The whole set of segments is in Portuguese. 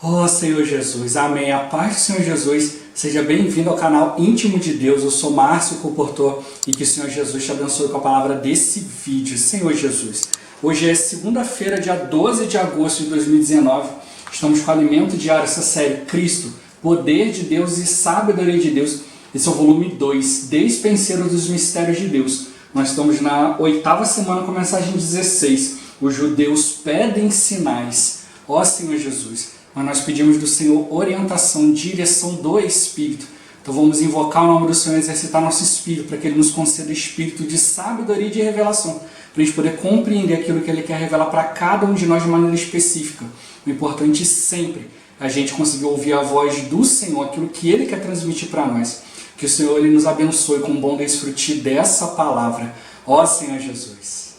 Oh Senhor Jesus, amém. A paz do Senhor Jesus, seja bem-vindo ao canal Íntimo de Deus. Eu sou Márcio Comportor e que o Senhor Jesus te abençoe com a palavra desse vídeo. Senhor Jesus, hoje é segunda-feira, dia 12 de agosto de 2019. Estamos com o Alimento Diário, essa série Cristo, Poder de Deus e Sabedoria de Deus. Esse é o volume 2, Despenseiro dos Mistérios de Deus. Nós estamos na 8ª semana com a mensagem 16. Os judeus pedem sinais. Ó Senhor Jesus, mas nós pedimos do Senhor orientação, direção do Espírito. Então vamos invocar o nome do Senhor e exercitar nosso Espírito para que Ele nos conceda espírito de sabedoria e de revelação, para a gente poder compreender aquilo que Ele quer revelar para cada um de nós de maneira específica. O importante sempre é a gente conseguir ouvir a voz do Senhor, aquilo que Ele quer transmitir para nós. Que o Senhor Ele nos abençoe com bom desfrute dessa palavra. Ó Senhor Jesus.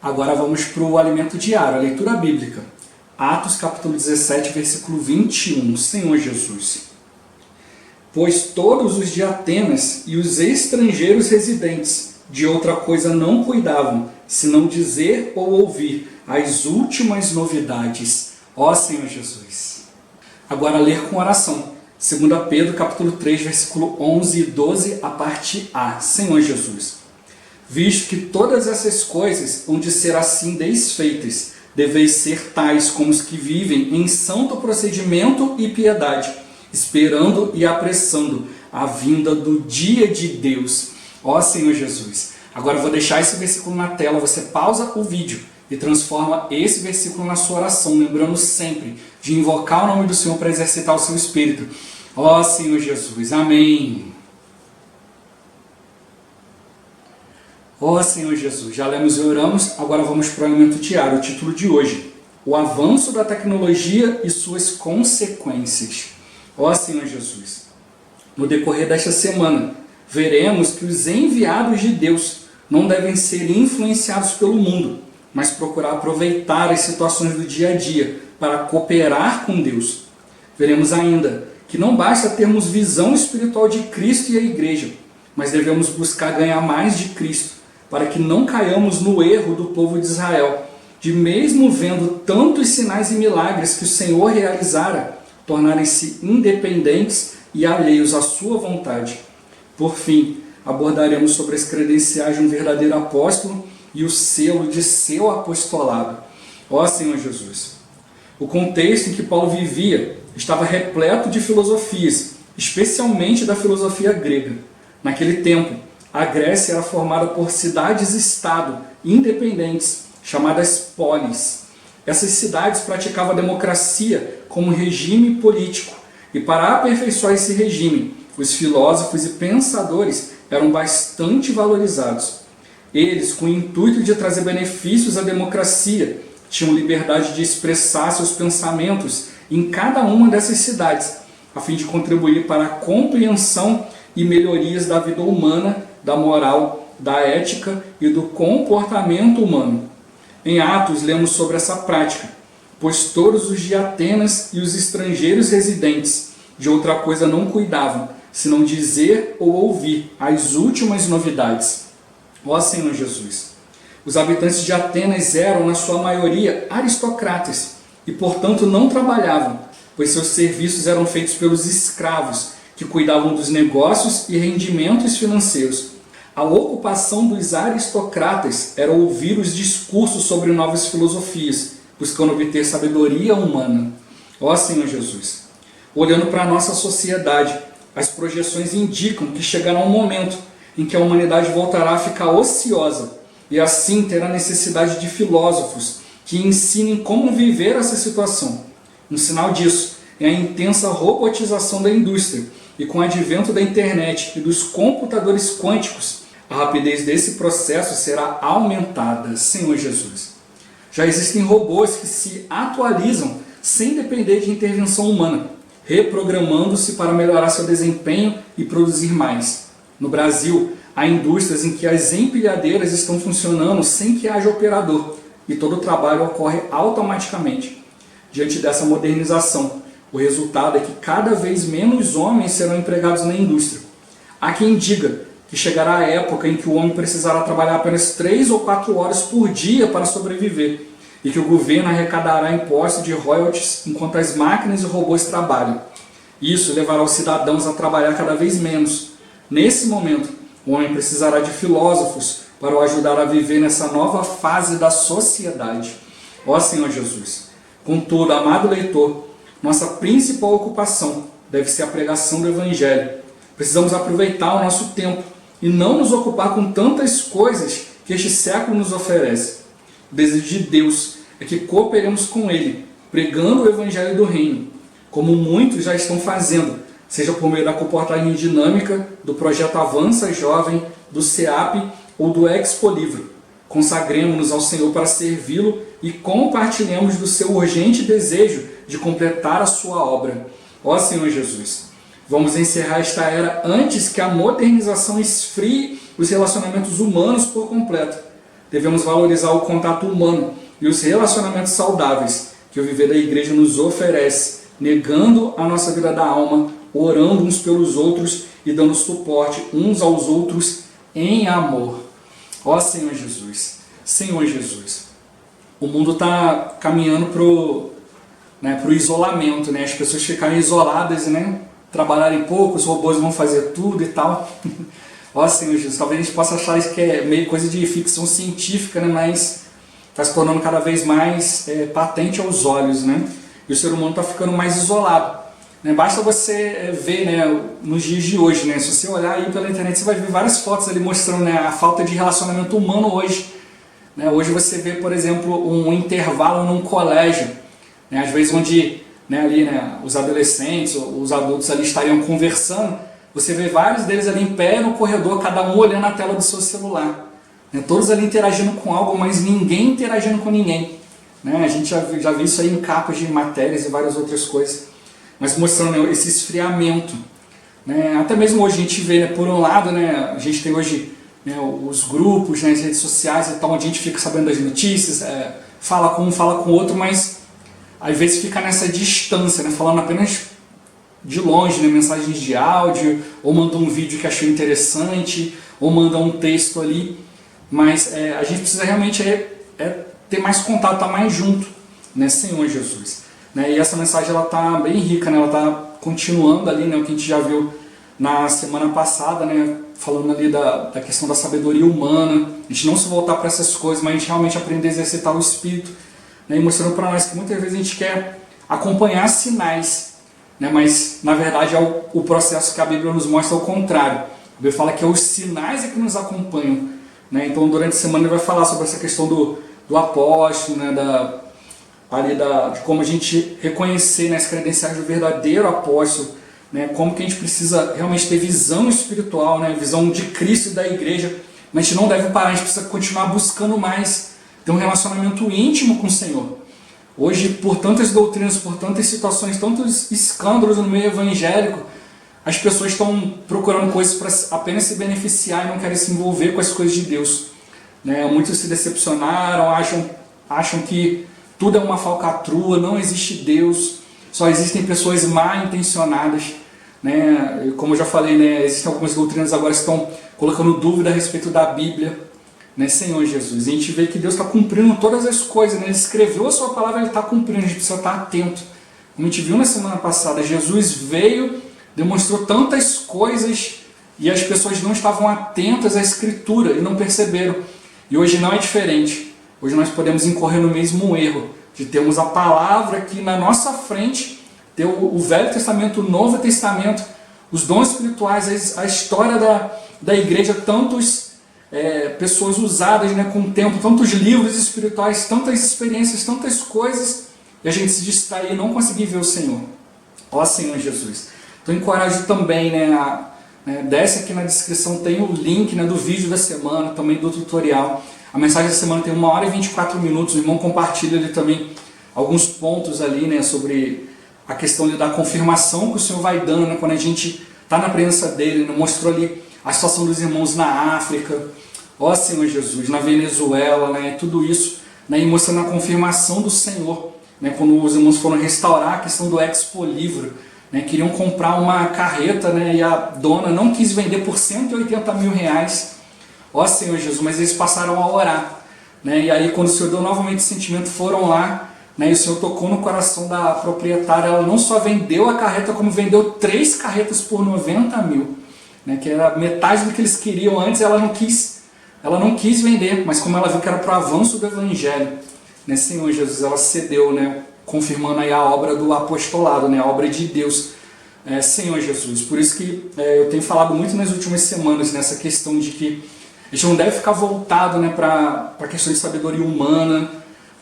Agora vamos para o alimento diário, a leitura bíblica. Atos capítulo 17, versículo 21. Senhor Jesus. Pois todos os de Atenas e os estrangeiros residentes de outra coisa não cuidavam, senão dizer ou ouvir as últimas novidades. Ó Senhor Jesus. Agora ler com oração. 2 Pedro capítulo 3, versículo 11 e 12, a parte A. Senhor Jesus. Visto que todas essas coisas hão de ser assim desfeitas, deveis ser tais como os que vivem em santo procedimento e piedade, esperando e apressando a vinda do dia de Deus. Ó Senhor Jesus. Agora eu vou deixar esse versículo na tela, você pausa o vídeo e transforma esse versículo na sua oração, lembrando sempre de invocar o nome do Senhor para exercitar o seu Espírito. Ó Senhor Jesus. Amém. Ó Senhor Jesus, já lemos e oramos, agora vamos para o alimento diário. O título de hoje, o avanço da tecnologia e suas consequências. Ó Senhor Jesus, no decorrer desta semana, veremos que os enviados de Deus não devem ser influenciados pelo mundo, mas procurar aproveitar as situações do dia a dia para cooperar com Deus. Veremos ainda que não basta termos visão espiritual de Cristo e a igreja, mas devemos buscar ganhar mais de Cristo, para que não caiamos no erro do povo de Israel, de mesmo vendo tantos sinais e milagres que o Senhor realizara, tornarem-se independentes e alheios à sua vontade. Por fim, abordaremos sobre as credenciais de um verdadeiro apóstolo e o selo de seu apostolado. Ó Senhor Jesus! O contexto em que Paulo vivia estava repleto de filosofias, especialmente da filosofia grega. Naquele tempo, a Grécia era formada por cidades-estado independentes, chamadas polis. Essas cidades praticavam a democracia como regime político, e para aperfeiçoar esse regime, os filósofos e pensadores eram bastante valorizados. Eles, com o intuito de trazer benefícios à democracia, tinham liberdade de expressar seus pensamentos em cada uma dessas cidades, a fim de contribuir para a compreensão e melhorias da vida humana, da moral, da ética e do comportamento humano. Em Atos lemos sobre essa prática, pois todos os de Atenas e os estrangeiros residentes de outra coisa não cuidavam, senão dizer ou ouvir as últimas novidades. Ó Senhor Jesus! Os habitantes de Atenas eram, na sua maioria, aristocratas e, portanto, não trabalhavam, pois seus serviços eram feitos pelos escravos, que cuidavam dos negócios e rendimentos financeiros. A ocupação dos aristocratas era ouvir os discursos sobre novas filosofias, buscando obter sabedoria humana. Ó Senhor Jesus! Olhando para a nossa sociedade, as projeções indicam que chegará um momento em que a humanidade voltará a ficar ociosa e assim terá necessidade de filósofos que ensinem como viver essa situação. Um sinal disso é a intensa robotização da indústria, e com o advento da internet e dos computadores quânticos, a rapidez desse processo será aumentada. Senhor Jesus. Já existem robôs que se atualizam sem depender de intervenção humana, reprogramando-se para melhorar seu desempenho e produzir mais. No Brasil, há indústrias em que as empilhadeiras estão funcionando sem que haja operador, e todo o trabalho ocorre automaticamente. Diante dessa modernização, o resultado é que cada vez menos homens serão empregados na indústria. Há quem diga que chegará a época em que o homem precisará trabalhar apenas 3 ou 4 horas por dia para sobreviver, e e que o governo arrecadará impostos de royalties enquanto as máquinas e robôs trabalham. Isso levará os cidadãos a trabalhar cada vez menos. Nesse momento, o homem precisará de filósofos para o ajudar a viver nessa nova fase da sociedade. Ó Senhor Jesus! Contudo, amado leitor, nossa principal ocupação deve ser a pregação do Evangelho. Precisamos aproveitar o nosso tempo e não nos ocupar com tantas coisas que este século nos oferece. O desejo de Deus é que cooperemos com Ele, pregando o Evangelho do Reino, como muitos já estão fazendo, seja por meio da comportagem dinâmica, do projeto Avança Jovem, do CEAP ou do Expo Livro. Consagremos-nos ao Senhor para servi-lo e compartilhemos do seu urgente desejo de completar a sua obra. Ó Senhor Jesus, vamos encerrar esta era antes que a modernização esfrie os relacionamentos humanos por completo. Devemos valorizar o contato humano e os relacionamentos saudáveis que o viver da igreja nos oferece, negando a nossa vida da alma, orando uns pelos outros e dando suporte uns aos outros em amor. Ó Senhor Jesus, Senhor Jesus, o mundo está caminhando para o isolamento, né? As pessoas ficarem isoladas, né? Trabalharem pouco, os robôs vão fazer tudo e tal. Ó Senhor Jesus, talvez a gente possa achar isso que é meio coisa de ficção científica, né? Mas está se tornando cada vez mais patente aos olhos, né? E o ser humano está ficando mais isolado. Né? Basta você ver, né, nos dias de hoje, né? Se você olhar aí pela internet, você vai ver várias fotos ali mostrando, né, a falta de relacionamento humano hoje. Né? Hoje você vê, por exemplo, um intervalo num colégio, né? Às vezes onde, né, ali, né, os adolescentes, os adultos ali estariam conversando, você vê vários deles ali em pé no corredor, cada um olhando a tela do seu celular. Né? Todos ali interagindo com algo, mas ninguém interagindo com ninguém. Né? A gente já viu isso aí em capas de matérias e várias outras coisas. Mas mostrando, né, esse esfriamento. Né? Até mesmo hoje a gente vê, né, por um lado, né, a gente tem hoje, né, os grupos, né, as redes sociais e tal, onde a gente fica sabendo das notícias, fala com um, fala com o outro, mas às vezes fica nessa distância, né, falando apenas de longe, né, mensagens de áudio, ou manda um vídeo que achou interessante, ou manda um texto ali. Mas a gente precisa realmente ter mais contato, estar mais junto, né, Senhor Jesus. Né, e essa mensagem ela está bem rica, né, ela está continuando ali, né, o que a gente já viu na semana passada, né, falando ali da questão da sabedoria humana, a gente não se voltar para essas coisas, mas a gente realmente aprender a exercitar o Espírito, né, e mostrando para nós que muitas vezes a gente quer acompanhar sinais, né, mas na verdade é o processo que a Bíblia nos mostra ao contrário. A Bíblia fala que é os sinais que nos acompanham. Né, então durante a semana ele vai falar sobre essa questão do apóstolo, né, de como a gente reconhecer, né, as credenciais do verdadeiro apóstolo, né, como que a gente precisa realmente ter visão espiritual, né, visão de Cristo e da igreja, mas a gente não deve parar, a gente precisa continuar buscando mais, ter um relacionamento íntimo com o Senhor. Hoje, por tantas doutrinas, por tantas situações, tantos escândalos no meio evangélico, as pessoas estão procurando coisas para apenas se beneficiar e não querem se envolver com as coisas de Deus. Né, muitos se decepcionaram, acham que tudo é uma falcatrua, não existe Deus, só existem pessoas mal intencionadas. Né? Como eu já falei, né, existem algumas doutrinas agora que estão colocando dúvida a respeito da Bíblia. Né, Senhor Jesus, e a gente vê que Deus está cumprindo todas as coisas, né? Ele escreveu a sua palavra, Ele está cumprindo, a gente precisa estar atento. Como a gente viu na semana passada, Jesus veio, demonstrou tantas coisas e as pessoas não estavam atentas à Escritura e não perceberam. E hoje não é diferente. Hoje nós podemos incorrer no mesmo erro, de termos a palavra aqui na nossa frente, ter o Velho Testamento, o Novo Testamento, os dons espirituais, a história da igreja, tantas pessoas usadas, né, com o tempo, tantos livros espirituais, tantas experiências, tantas coisas, e a gente se distrair e não conseguir ver o Senhor. Ó Senhor Jesus. Então encorajo também, desce aqui na descrição, tem o link, né, do vídeo da semana, também do tutorial. A mensagem da semana tem 1 hora e 24 minutos, o irmão compartilha ali também alguns pontos ali, né, sobre a questão da confirmação que o Senhor vai dando, né, quando a gente está na presença dele, né, mostrou ali a situação dos irmãos na África, ó Senhor Jesus, na Venezuela, né, tudo isso, né, e mostrando a confirmação do Senhor, né, quando os irmãos foram restaurar a questão do Expo Livro, né, queriam comprar uma carreta, né, e a dona não quis vender por R$180 mil, ó Senhor Jesus, mas eles passaram a orar, né? E aí quando o Senhor deu novamente esse sentimento, foram lá, né? E o Senhor tocou no coração da proprietária. Ela não só vendeu a carreta, como vendeu 3 carretas por 90 mil, né? Que era metade do que eles queriam antes. Ela não quis vender, mas como ela viu que era para o avanço do Evangelho, né? Senhor Jesus, ela cedeu, né? Confirmando aí a obra do apostolado, né? A obra de Deus. Senhor Jesus, por isso que eu tenho falado muito nas últimas semanas nessa questão de que a gente não deve ficar voltado, né, para a questão de sabedoria humana,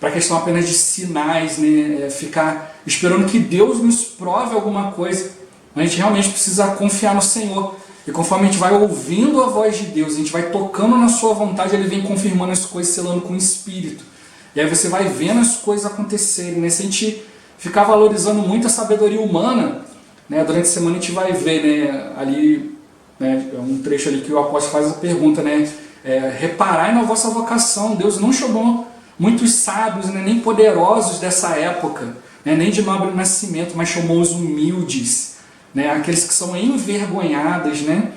para a questão apenas de sinais, né, ficar esperando que Deus nos prove alguma coisa. A gente realmente precisa confiar no Senhor. E conforme a gente vai ouvindo a voz de Deus, a gente vai tocando na sua vontade, Ele vem confirmando as coisas, selando com o Espírito. E aí você vai vendo as coisas acontecerem, né? Se a gente ficar valorizando muito a sabedoria humana, né, durante a semana a gente vai ver, né, ali, né, um trecho ali que o apóstolo faz a pergunta, né, reparai na vossa vocação. Deus não chamou muitos sábios, né, nem poderosos dessa época, né, nem de nobre nascimento, mas chamou os humildes, né, aqueles que são envergonhados, né?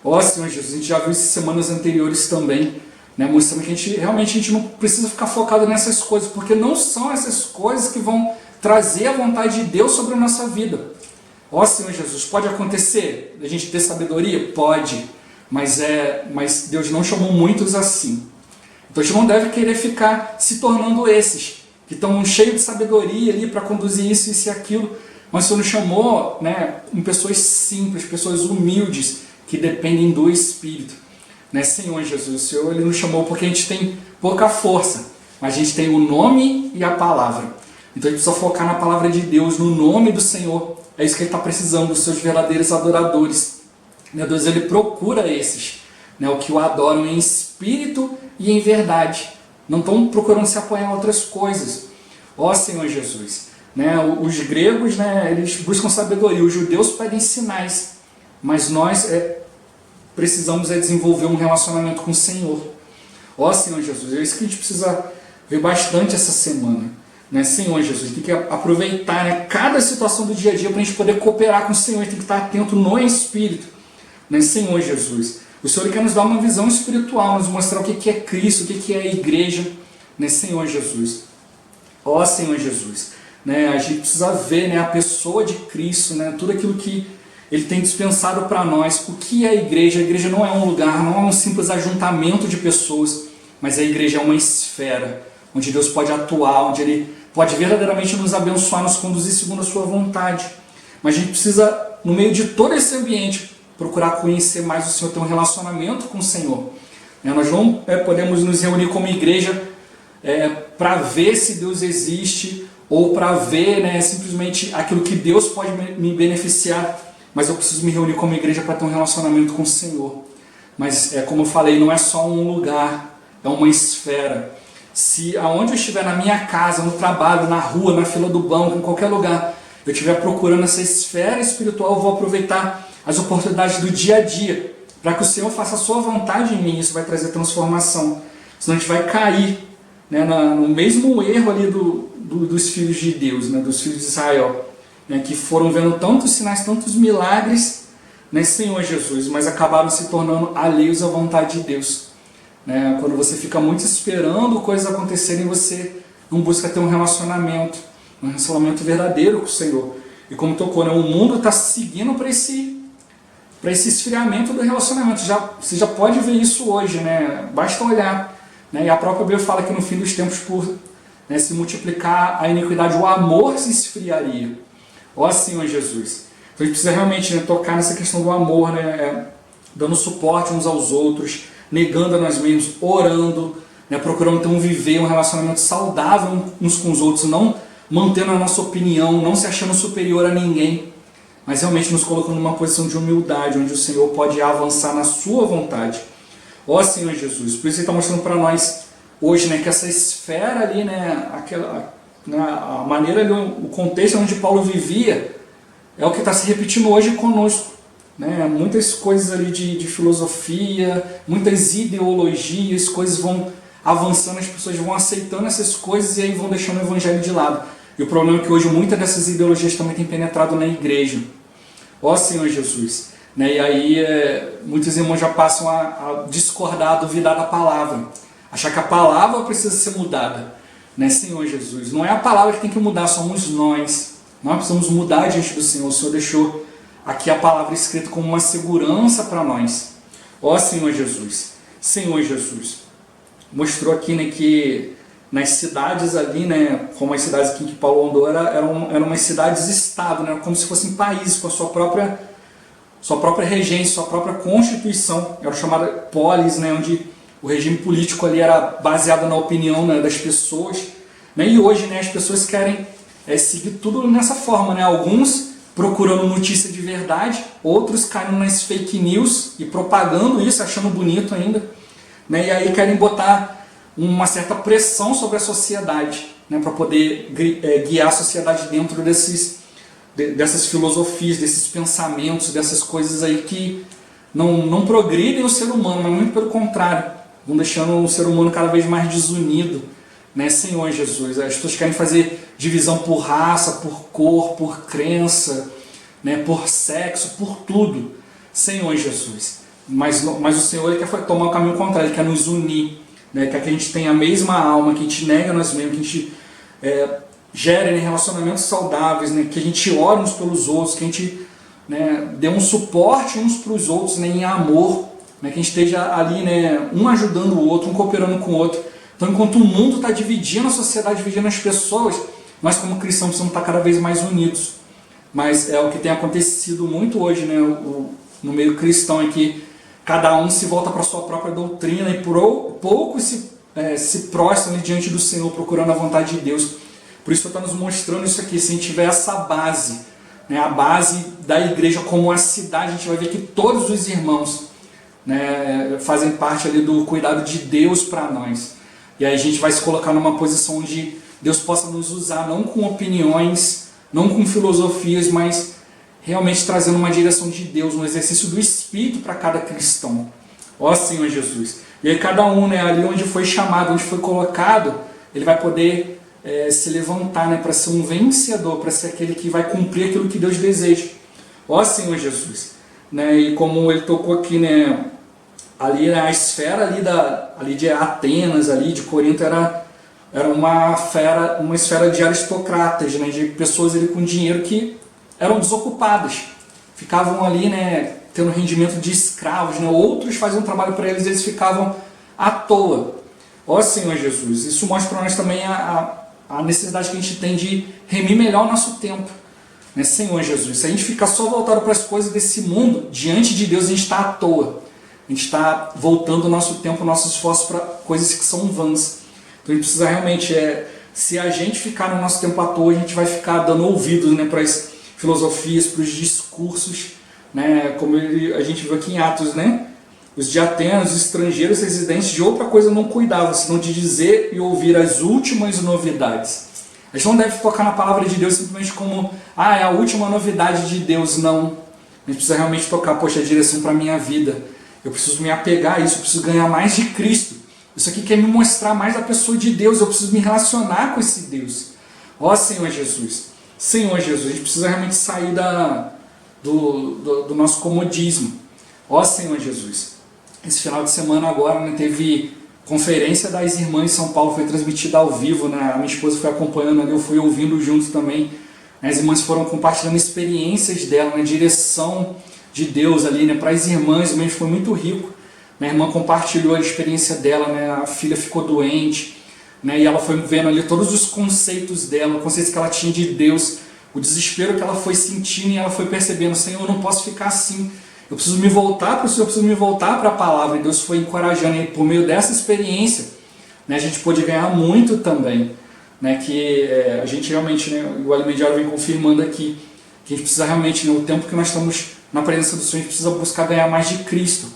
Ó Senhor Jesus, a gente já viu isso semanas anteriores também, né, mostrando que a gente não precisa ficar focado nessas coisas, porque não são essas coisas que vão trazer a vontade de Deus sobre a nossa vida. Ó Senhor Jesus, pode acontecer a gente ter sabedoria? Pode, mas Deus não chamou muitos assim. Então a gente não deve querer ficar se tornando esses, que estão cheios de sabedoria ali para conduzir isso e aquilo, mas o Senhor nos chamou, né, com pessoas simples, pessoas humildes, que dependem do Espírito. Né, Senhor Jesus, o Senhor Ele nos chamou porque a gente tem pouca força, mas a gente tem o nome e a palavra. Então a gente precisa focar na palavra de Deus, no nome do Senhor. É isso que Ele está precisando, dos seus verdadeiros adoradores. Deus, Ele procura esses, né, o que o adoram em espírito e em verdade. Não estão procurando se apoiar em outras coisas. Ó Senhor Jesus, né, os gregos, né, eles buscam sabedoria, os judeus pedem sinais, mas nós precisamos desenvolver um relacionamento com o Senhor. Ó Senhor Jesus, é isso que a gente precisa ver bastante essa semana. Né, Senhor Jesus, tem que aproveitar, né, cada situação do dia a dia para a gente poder cooperar com o Senhor, tem que estar atento no Espírito. Né, Senhor Jesus, o Senhor quer nos dar uma visão espiritual, nos mostrar o que é Cristo, o que é a igreja. Né, Senhor Jesus, ó Senhor Jesus, né, a gente precisa ver, né, a pessoa de Cristo, né, tudo aquilo que Ele tem dispensado para nós. O que é a igreja? A igreja não é um lugar, não é um simples ajuntamento de pessoas, mas a igreja é uma esfera, onde Deus pode atuar, onde Ele pode verdadeiramente nos abençoar, nos conduzir segundo a sua vontade. Mas a gente precisa, no meio de todo esse ambiente, procurar conhecer mais o Senhor, ter um relacionamento com o Senhor. Nós não podemos nos reunir como igreja para ver se Deus existe, ou para ver, né, simplesmente aquilo que Deus pode me beneficiar, mas eu preciso me reunir como igreja para ter um relacionamento com o Senhor. Mas, como eu falei, não é só um lugar, é uma esfera. Se aonde eu estiver, na minha casa, no trabalho, na rua, na fila do banco, em qualquer lugar, eu estiver procurando essa esfera espiritual, eu vou aproveitar as oportunidades do dia a dia, para que o Senhor faça a sua vontade em mim. Isso vai trazer transformação. Senão a gente vai cair, né, no mesmo erro ali dos filhos de Deus, né, dos filhos de Israel, né, que foram vendo tantos sinais, tantos milagres, né, Senhor Jesus, mas acabaram se tornando alheios à vontade de Deus. Né, quando você fica muito esperando coisas acontecerem, você não busca ter um relacionamento verdadeiro com o Senhor. E como tocou, né, o mundo está seguindo para esse esfriamento do relacionamento. Você já pode ver isso hoje, né? Basta olhar. Né, e a própria Bíblia fala que no fim dos tempos, por, né, se multiplicar a iniquidade, o amor se esfriaria. Ó Senhor Jesus. Então a gente precisa realmente, né, tocar nessa questão do amor, né, dando suporte uns aos outros, negando a nós mesmos, orando, né, procurando ter um relacionamento saudável uns com os outros, não mantendo a nossa opinião, não se achando superior a ninguém, mas realmente nos colocando numa posição de humildade, onde o Senhor pode avançar na sua vontade. Ó Senhor Jesus, por isso Ele está mostrando para nós hoje, né, que essa esfera ali, né, a maneira ali, o contexto onde Paulo vivia, é o que está se repetindo hoje conosco. Né? Muitas coisas ali de filosofia, muitas ideologias, coisas vão avançando, as pessoas vão aceitando essas coisas e aí vão deixando o evangelho de lado. E o problema é que hoje muitas dessas ideologias também têm penetrado na igreja. Ó Senhor Jesus. Né? E aí muitos irmãos já passam a discordar, a duvidar da palavra, achar que a palavra precisa ser mudada, né, Senhor Jesus? Não é a palavra que tem que mudar, somos nós. Nós precisamos mudar diante do Senhor. O Senhor deixou aqui a palavra escrita como uma segurança para nós. Ó Senhor Jesus, Senhor Jesus, mostrou aqui, né, que nas cidades ali, né, como as cidades aqui que Paulo andou, eram umas cidades-estado, né, como se fossem países com a sua própria regência, sua própria constituição. Era chamada polis, né, onde o regime político ali era baseado na opinião, né, das pessoas. Né, e hoje, né, as pessoas querem seguir tudo nessa forma, né, alguns procurando notícia de verdade, outros caindo nas fake news e propagando isso, achando bonito ainda, né, e aí querem botar uma certa pressão sobre a sociedade, né, para poder guiar a sociedade dentro dessas filosofias, desses pensamentos, dessas coisas aí que não progridem o ser humano, mas muito pelo contrário, vão deixando o ser humano cada vez mais desunido, né, Senhor Jesus? As pessoas querem fazer divisão por raça, por cor, por crença, né, por sexo, por tudo, Senhor Jesus. Mas o Senhor, Ele quer tomar o caminho contrário, Ele quer nos unir, né, quer que a gente tenha a mesma alma, que a gente nega nós mesmos, que a gente gere, né, relacionamentos saudáveis, né, que a gente ore uns pelos outros, que a gente, né, dê um suporte uns para os outros, né, em amor, né, que a gente esteja ali, né, um ajudando o outro, um cooperando com o outro. Então, enquanto o mundo está dividindo a sociedade, dividindo as pessoas, nós como cristãos precisamos estar cada vez mais unidos. Mas é o que tem acontecido muito hoje, né, no meio cristão, é que cada um se volta para a sua própria doutrina e pouco se prostram diante do Senhor, procurando a vontade de Deus. Por isso está nos mostrando isso aqui. Se a gente tiver essa base, né, a base da igreja como a cidade, a gente vai ver que todos os irmãos, né, fazem parte ali do cuidado de Deus para nós. E aí a gente vai se colocar numa posição onde Deus possa nos usar, não com opiniões, não com filosofias, mas realmente trazendo uma direção de Deus, um exercício do Espírito para cada cristão. Ó Senhor Jesus. E aí cada um, né, ali onde foi chamado, onde foi colocado, ele vai poder se levantar, né, para ser um vencedor, para ser aquele que vai cumprir aquilo que Deus deseja. Ó Senhor Jesus. Né, e como ele tocou aqui, né, ali a esfera ali de Atenas, ali de Corinto, era uma esfera de aristocratas, né, de pessoas ali com dinheiro que eram desocupadas, ficavam ali, né, tendo rendimento de escravos, né, outros faziam trabalho para eles, eles ficavam à toa. Ó Senhor Jesus, isso mostra para nós também a necessidade que a gente tem de remir melhor o nosso tempo, né, Senhor Jesus. Se a gente ficar só voltado para as coisas desse mundo, diante de Deus a gente está à toa. A gente está voltando o nosso tempo, o nosso esforço para coisas que são vãs. Então a gente precisa realmente, se a gente ficar no nosso tempo à toa, a gente vai ficar dando ouvidos, né, para as filosofias, para os discursos, né, como a gente viu aqui em Atos, né? Os de Atenas, os estrangeiros residentes, de outra coisa não cuidavam, senão de dizer e ouvir as últimas novidades. A gente não deve focar na palavra de Deus simplesmente como, é a última novidade de Deus, não. A gente precisa realmente tocar, poxa, a direção para a minha vida. Eu preciso me apegar a isso, eu preciso ganhar mais de Cristo. Isso aqui quer me mostrar mais da pessoa de Deus, eu preciso me relacionar com esse Deus. Ó Senhor Jesus, Senhor Jesus, a gente precisa realmente sair do nosso comodismo. Ó Senhor Jesus, esse final de semana agora, né, teve conferência das irmãs em São Paulo, foi transmitida ao vivo, né, a minha esposa foi acompanhando ali, eu fui ouvindo junto também. As irmãs foram compartilhando experiências dela, na direção de Deus ali, né, para as irmãs, mesmo foi muito rico. Minha irmã compartilhou a experiência dela, né, a filha ficou doente, né, e ela foi vendo ali todos os conceitos dela, os conceitos que ela tinha de Deus, o desespero que ela foi sentindo, e ela foi percebendo, Senhor, eu não posso ficar assim, eu preciso me voltar para o Senhor, eu preciso me voltar para a palavra. E Deus foi encorajando, e por meio dessa experiência, né, a gente pôde ganhar muito também, né, que a gente realmente, né, o Alimediário vem confirmando aqui, que a gente precisa realmente, né, o tempo que nós estamos na presença do Senhor, a gente precisa buscar ganhar mais de Cristo.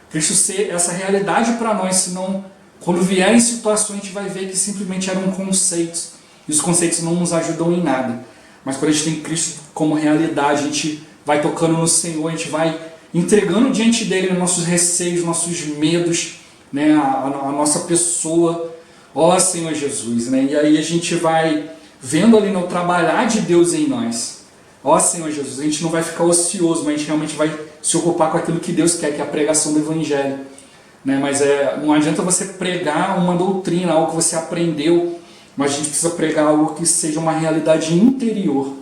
Cristo ser essa realidade para nós, senão quando vierem situações a gente vai ver que simplesmente eram conceitos, e os conceitos não nos ajudam em nada. Mas quando a gente tem Cristo como realidade, a gente vai tocando no Senhor, a gente vai entregando diante dele nossos receios, nossos medos, né, a nossa pessoa, ó Senhor Jesus, né, e aí a gente vai vendo ali no trabalhar de Deus em nós. Ó Senhor Jesus, a gente não vai ficar ocioso, mas a gente realmente vai se ocupar com aquilo que Deus quer, que é a pregação do Evangelho. né? Mas não adianta você pregar uma doutrina, algo que você aprendeu, mas a gente precisa pregar algo que seja uma realidade interior,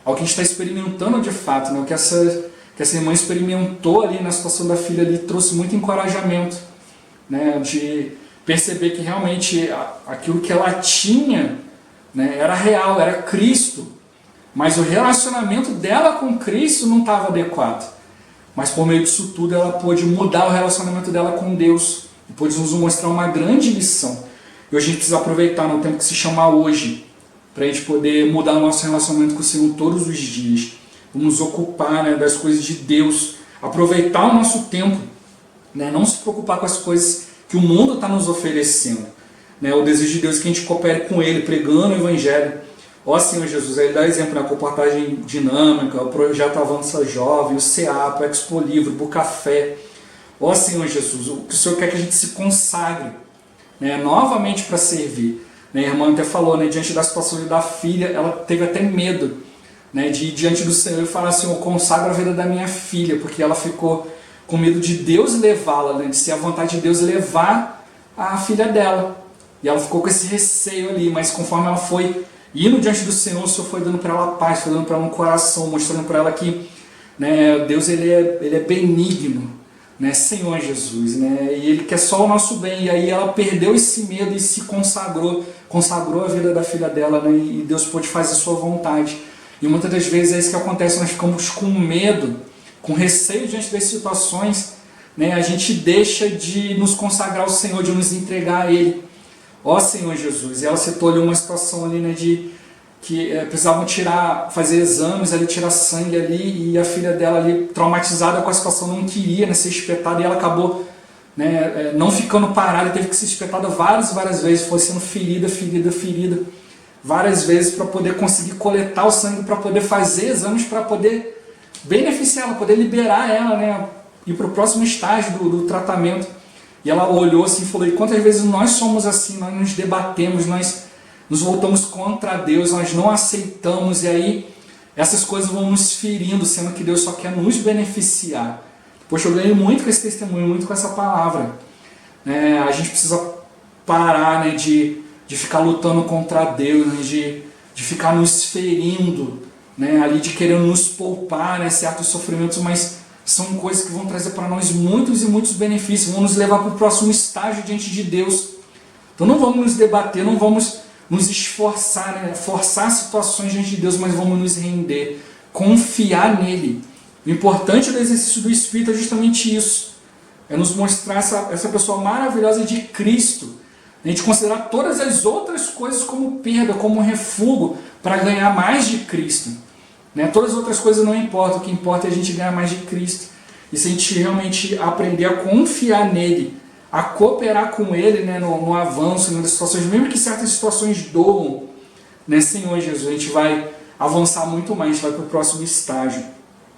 algo que a gente está experimentando de fato, né? O que essa irmã experimentou ali na situação da filha ali trouxe muito encorajamento, né? De perceber que realmente aquilo que ela tinha, né, era real, era Cristo, mas o relacionamento dela com Cristo não estava adequado. Mas por meio disso tudo ela pôde mudar o relacionamento dela com Deus e pôde nos mostrar uma grande lição. E hoje a gente precisa aproveitar no tempo que se chama hoje, para a gente poder mudar o nosso relacionamento com o Senhor todos os dias. Vamos nos ocupar, né, das coisas de Deus, aproveitar o nosso tempo, né, não se preocupar com as coisas que o mundo está nos oferecendo. Né, o desejo de Deus é que a gente coopere com Ele, pregando o Evangelho. Ó Senhor Jesus, Ele dá exemplo na comportagem dinâmica, o projeto Avança Jovem, o CEAP, o Expo Livro, o Bucafé. Ó Senhor Jesus, o que o Senhor quer que a gente se consagre, né, novamente para servir. Né, a irmã até falou, né, diante da situação da filha, ela teve até medo, né, de ir diante do Senhor e falar assim, eu consagro a vida da minha filha, porque ela ficou com medo de Deus levá-la, né, de ser a vontade de Deus levar a filha dela. E ela ficou com esse receio ali, mas conforme ela foi indo diante do Senhor, o Senhor foi dando para ela paz, foi dando para ela um coração, mostrando para ela que, né, Deus ele é benigno, né, Senhor Jesus, né, e Ele quer só o nosso bem. E aí ela perdeu esse medo e se consagrou a vida da filha dela, né, e Deus pôde fazer a sua vontade. E muitas das vezes é isso que acontece, nós ficamos com medo, com receio diante das situações, né, a gente deixa de nos consagrar ao Senhor, de nos entregar a Ele. Ó Senhor Jesus, e ela citou ali uma situação ali, né, de que precisavam fazer exames ali, tirar sangue ali, e a filha dela ali, traumatizada com a situação, não queria, né, ser espetada, e ela acabou, né, não ficando parada, teve que ser espetada várias vezes, foi sendo ferida várias vezes para poder conseguir coletar o sangue, para poder fazer exames, para poder beneficiar ela, poder liberar ela, né, ir para o próximo estágio do tratamento. E ela olhou assim e falou, e quantas vezes nós somos assim, nós nos debatemos, nós nos voltamos contra Deus, nós não aceitamos, e aí essas coisas vão nos ferindo, sendo que Deus só quer nos beneficiar. Poxa, eu ganhei muito com esse testemunho, muito com essa palavra. A gente precisa parar, né, de ficar lutando contra Deus, né, de ficar nos ferindo, né, ali de querer nos poupar, né, certos sofrimentos, mas são coisas que vão trazer para nós muitos e muitos benefícios, vão nos levar para o próximo estágio diante de Deus. Então não vamos nos debater, não vamos nos esforçar, né, forçar situações diante de Deus, mas vamos nos render, confiar nele. O importante do exercício do Espírito é justamente isso, é nos mostrar essa pessoa maravilhosa de Cristo, a gente considerar todas as outras coisas como perda, como refúgio, para ganhar mais de Cristo. Né? Todas as outras coisas não importam, o que importa é a gente ganhar mais de Cristo. E se a gente realmente aprender a confiar nele, a cooperar com ele, né, no avanço, nas situações, mesmo que certas situações doam, né, Senhor Jesus, a gente vai avançar muito mais, a gente vai para o próximo estágio.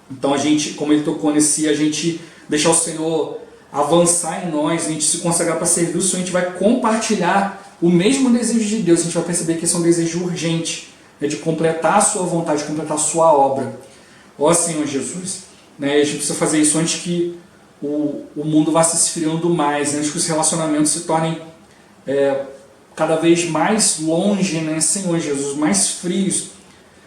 Então a gente, como ele tocou nesse, a gente deixar o Senhor avançar em nós, a gente se consagrar para servir o Senhor, a gente vai compartilhar o mesmo desejo de Deus, a gente vai perceber que esse é um desejo urgente, é de completar a sua vontade, de completar a sua obra. Ó Senhor Jesus, né, a gente precisa fazer isso antes que o mundo vá se esfriando mais, né, antes que os relacionamentos se tornem cada vez mais longe, né, Senhor Jesus, mais frios.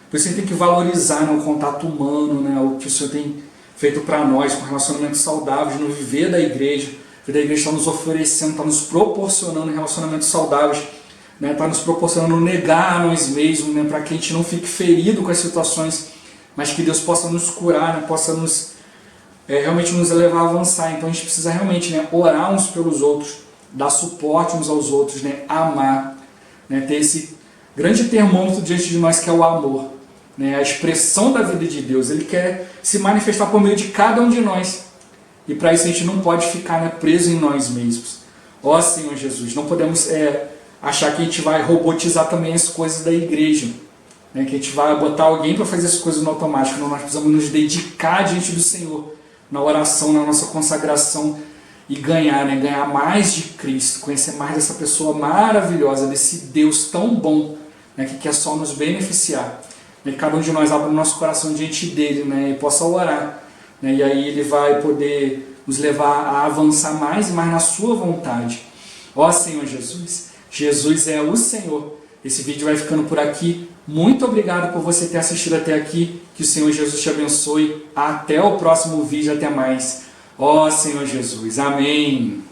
Por isso a gente tem que valorizar, né, o contato humano, né, o que o Senhor tem feito para nós, com relacionamentos saudáveis, no viver da igreja. O viver da igreja está nos oferecendo, está nos proporcionando relacionamentos saudáveis, né, está nos proporcionando negar a nós mesmos, né, para que a gente não fique ferido com as situações, mas que Deus possa nos curar, né, possa realmente nos levar a avançar. Então a gente precisa realmente, né, orar uns pelos outros, dar suporte uns aos outros, né, amar, né, ter esse grande termômetro diante de nós que é o amor, né, a expressão da vida de Deus. Ele quer se manifestar por meio de cada um de nós, e para isso a gente não pode ficar, né, preso em nós mesmos. Ó Senhor Jesus, não podemos achar que a gente vai robotizar também as coisas da igreja, né, que a gente vai botar alguém para fazer as coisas no automático. Não, nós precisamos nos dedicar diante do Senhor, na oração, na nossa consagração, e ganhar, né, ganhar mais de Cristo, conhecer mais dessa pessoa maravilhosa, desse Deus tão bom, né, que quer só nos beneficiar. Que cada um de nós abra o nosso coração diante dele, né, e possa orar, né, e aí ele vai poder nos levar a avançar mais e mais na sua vontade. Ó Senhor Jesus, Jesus é o Senhor. Esse vídeo vai ficando por aqui. Muito obrigado por você ter assistido até aqui. Que o Senhor Jesus te abençoe. Até o próximo vídeo. Até mais. Ó Senhor Jesus. Amém.